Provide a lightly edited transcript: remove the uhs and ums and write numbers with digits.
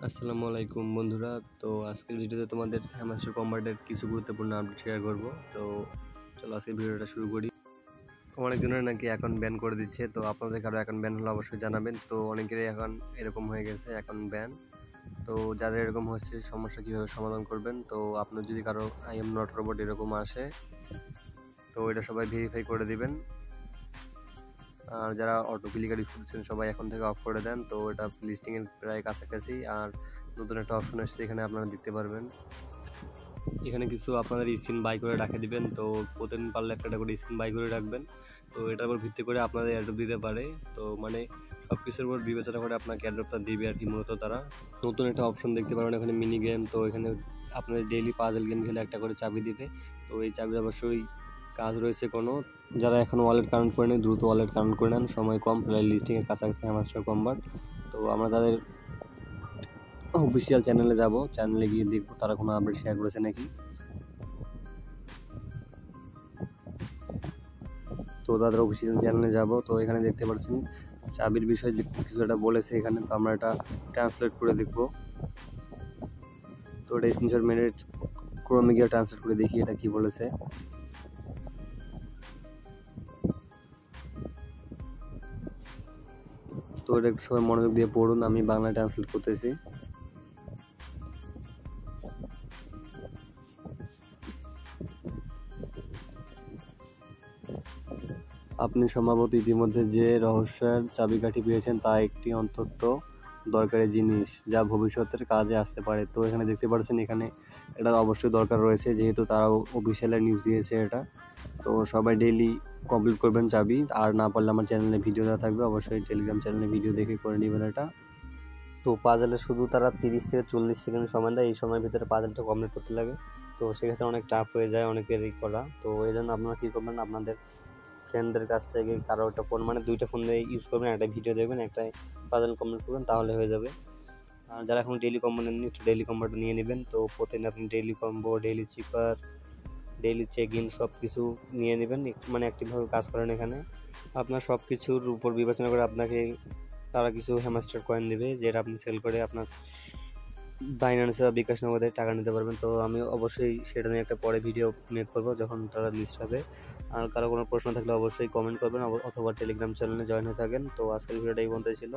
আসসালামু আলাইকুম বন্ধুরা। তো আজকের ভিডিওতে তোমাদের হ্যামস্টার কম্বাটের কিছু গুরুত্বপূর্ণ আপডেট শেয়ার করব। তো চলো আজকের ভিডিওটা শুরু করি। অনেকজনের নাকি অ্যাকাউন্ট ব্যান করে দিচ্ছে, তো আপনাদের কারো অ্যাকাউন্ট ব্যান হলে অবশ্যই জানাবেন। তো অনেকেরই এখন এরকম হয়ে গেছে অ্যাকাউন্ট ব্যান। তো যাদের এরকম হচ্ছে সমস্যা কীভাবে সমাধান করবেন, তো আপনার যদি কারো আই এম নট রোবট এরকম আসে, তো এটা সবাই ভেরিফাই করে দিবেন। আর যারা অটো ক্লিকার ইউজ করছেন সবাই এখন থেকে অফ করে দেন। তো এটা লিস্টিংয়ের প্রায় কাছাকাছি। আর নতুন একটা অপশন আসছে, এখানে আপনারা দেখতে পারবেন। এখানে কিছু আপনাদের স্ক্রিন বাই করে রাখে দিবেন। তো প্রতিদিন পারলে একটা করে স্ক্রিন বাই করে রাখবেন। তো এটার উপর ভিত্তি করে আপনাদের অ্যাড্রপ দিতে পারে। তো মানে সব কিছুর উপর বিবেচনা করে আপনাকে অ্যাড্রপটা দিবে আর কি। মূলত তারা নতুন একটা অপশন দেখতে পারবেন এখানে, মিনি গেম। তো এখানে আপনাদের ডেইলি পাজল গেম খেলে একটা করে চাবি দিবে। তো এই চাবির অবশ্যই কাজ রয়েছে কোনো। যারা এখন ওয়ালেট কানেক্ট করে নেন দ্রুত ওয়ালেট কানেক্ট করে নেন, সময় কম, প্রায় লিস্টিংয়ের কাছাকাছি হ্যামস্টার কম্বাট। তো আমরা তাদের অফিসিয়াল চ্যানেলে যাব, চ্যানেলে গিয়ে দেখবো তারা কোনো আপডেট শেয়ার করেছে নাকি। তো তাদের অফিসিয়াল চ্যানেলে যাব। তো এখানে দেখতে পাচ্ছেন চাবির বিষয়ে যে কিছু একটা বলেছে এখানে, তো আমরা এটা ট্রান্সলেট করে দেখব। তো এটা স্ক্রিনশট মেরে ক্রোমে গিয়ে ট্রান্সলেট করে দেখি এটা কি বলেছে। তো এটা একটু সবাই মনোযোগ দিয়ে পড়ুন, আমি বাংলায় ট্রান্সলেট করতেছি। আপনি সম্ভবত ইতিমধ্যে যে রহস্যের চাবিকাঠি পেয়েছেন তা একটি অত্যন্ত দরকারি জিনিস যা ভবিষ্যতের কাজে আসতে পারে। তো এখানে দেখতে পাচ্ছেন এখানে এটা অবশ্যই দরকার রয়েছে, যেহেতু তারা অফিসিয়াল নিউজ দিয়েছে এটা। তো সবাই ডেইলি কমপ্লিট করবেন চাবি। আর না পারলে আমার চ্যানেলে ভিডিও দেওয়া থাকবে, অবশ্যই টেলিগ্রাম চ্যানেলে ভিডিও দেখে করে নেবেন এটা। তো পাজেলে শুধু তারা 30 থেকে 40 সেকেন্ড সময় দেয়, এই সময়ের ভিতরে পাজেলটা কমপ্লিট করতে লাগে। তো সেক্ষেত্রে অনেক টাফ হয়ে যায় অনেকেরই করা। তো এই জন্য আপনারা কী করবেন, আপনাদের ফ্রেন্ডদের কাছ থেকে কারো একটা ফোন, মানে দুইটা ফোন দিয়ে ইউজ করবেন, একটা ভিডিও দেখবেন, একটা পাজেল কমপ্লিট করবেন, তাহলে হয়ে যাবে। আর যারা এখন ডেইলি কম্বো নেননি একটু ডেইলি কম্বোটা নিয়ে নেবেন। তো প্রতিদিন আপনি daily combo, daily cipher, daily check in সব কিছু নিয়ে নেবেন। একটু মানে অ্যাক্টিভভাবে কাজ করেন এখানে। আপনার সব কিছুর উপর বিবেচনা করে আপনাকে তারা কিছু হ্যামস্টার কয়েন দেবে, যেটা আপনি সেল করে আপনার বাইন্যান্সে বা বিকাশ নগদে টাকা নিতে পারবেন। তো আমি অবশ্যই সেটা নিয়ে একটা পরে ভিডিও মেক করবো যখন তারা লিস্ট হবে। আর কারো কোনো প্রশ্ন থাকলে অবশ্যই কমেন্ট করবেন, অথবা টেলিগ্রাম চ্যানেলে জয়েন হয়ে থাকেন। তো আজকের ভিডিওটা এই পর্যন্তই ছিল।